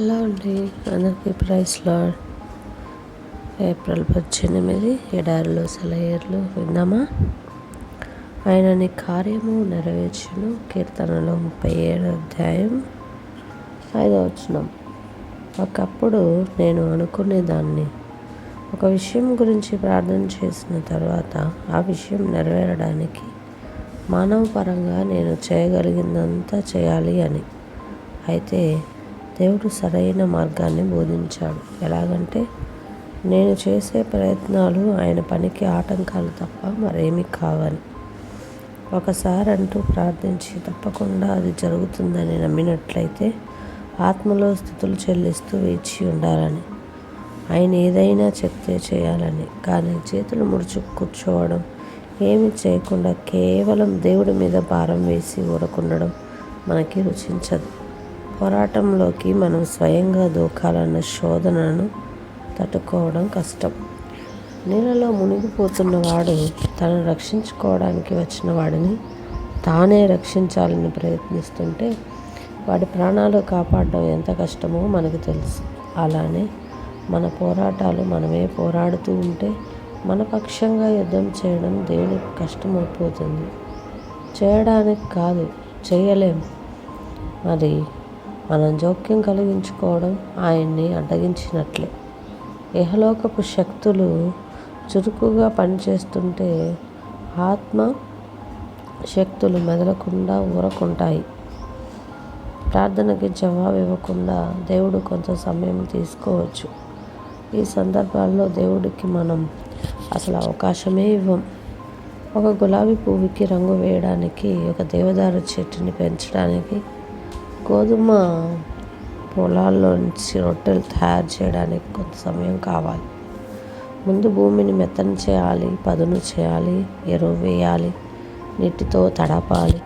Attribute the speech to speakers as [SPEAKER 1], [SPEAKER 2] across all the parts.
[SPEAKER 1] Hello అండి, అందరికీ praise lord. April 18 ఎడారులు సెలయేర్లు విందామా. ఆయన నీ కార్యము నెరవేర్చును. కీర్తనలు 37 అధ్యాయం 5 ఒకప్పుడు నేను అనుకునేదాన్ని, ఒక విషయం గురించి ప్రార్థన చేసిన తర్వాత ఆ విషయం నెరవేరడానికి మానవ పరంగా నేను చేయగలిగిందంతా చేయాలి అని. అయితే దేవుడు సరైన మార్గాన్ని బోధించాడు. ఎలాగంటే, నేను చేసే ప్రయత్నాలు ఆయన పనికి ఆటంకాలు తప్ప మరేమీ కావని. ఒకసారి అంటూ ప్రార్థించి తప్పకుండా అది జరుగుతుందని నమ్మినట్లయితే ఆత్మలో స్తుతులు చెల్లిస్తూ వేచి ఉండాలని, ఆయన ఏదైనా చెప్తే చేయాలని. కానీ చేతులు ముడుచు కూర్చోవడం, ఏమీ చేయకుండా కేవలం దేవుడి మీద భారం వేసి ఊరకుండడం మనకి రుచించదు. పోరాటంలోకి మనం స్వయంగా దూకాలన్న శోధనను తట్టుకోవడం కష్టం. నీళ్ళలో మునిగిపోతున్నవాడు తనను రక్షించుకోవడానికి వచ్చిన వాడిని తానే రక్షించాలని ప్రయత్నిస్తుంటే వాడి ప్రాణాలు కాపాడడం ఎంత కష్టమో మనకు తెలుసు. అలానే మన పోరాటాలు మనమే పోరాడుతూ ఉంటే మన పక్షంగా యుద్ధం చేయడం దేవునికి కష్టమైపోతుంది. చేయడానికి కాదు, చేయలేం. మరి మనం జోక్యం కలిగించుకోవడం ఆయన్ని అడ్డగించినట్లే. ఇహలోకపు శక్తులు చురుకుగా పనిచేస్తుంటే ఆత్మ శక్తులు మెదలకుండా ఊరకుంటాయి. ప్రార్థనకి జవాబు ఇవ్వకుండా దేవుడు కొంత సమయం తీసుకోవచ్చు. ఈ సందర్భాల్లో దేవుడికి మనం అసలు అవకాశమే ఇవ్వం. ఒక గులాబీ పువ్వుకి రంగు వేయడానికి, ఒక దేవదారు చెట్టుని పెంచడానికి, గోధుమ పొలాల్లోంచి రొట్టెలు తయారు చేయడానికి కొంత సమయం కావాలి. ముందు భూమిని మెత్తని చేయాలి, పదును చేయాలి, ఎరువు వేయాలి, నీటితో తడపాలి,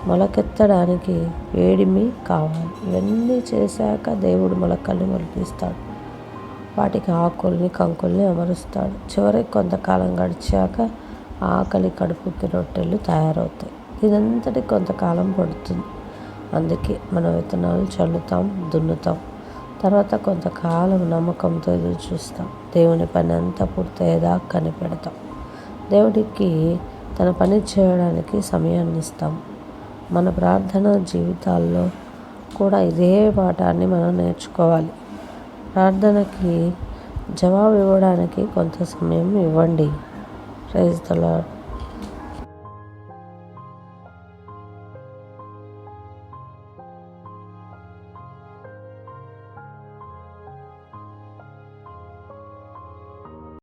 [SPEAKER 1] మొలకెత్తడానికి వేడిమి కావాలి. ఇవన్నీ చేశాక దేవుడు మొలకల్ని మొలిపిస్తాడు. వాటికి ఆకుల్ని కంకుల్ని అమరుస్తాడు. చివరికి కొంతకాలం గడిచాక ఆకలి కడుపుకి రొట్టెలు తయారవుతాయి. ఇదంతటి కొంతకాలం పడుతుంది. అందుకే మన విత్తనాలు చల్లుతాం, దున్నుతాం. తర్వాత కొంతకాలం నమ్మకంతో ఎదురు చూస్తాం. దేవుని పని అంతా పూర్తయ్యేదాకా కనిపెడతాం. దేవుడికి తన పని చేయడానికి సమయాన్ని ఇస్తాం. మన ప్రార్థన జీవితాల్లో కూడా ఇదే పాఠాన్ని మనం నేర్చుకోవాలి. ప్రార్థనకి జవాబు ఇవ్వడానికి కొంత సమయం ఇవ్వండి. Praise the lord.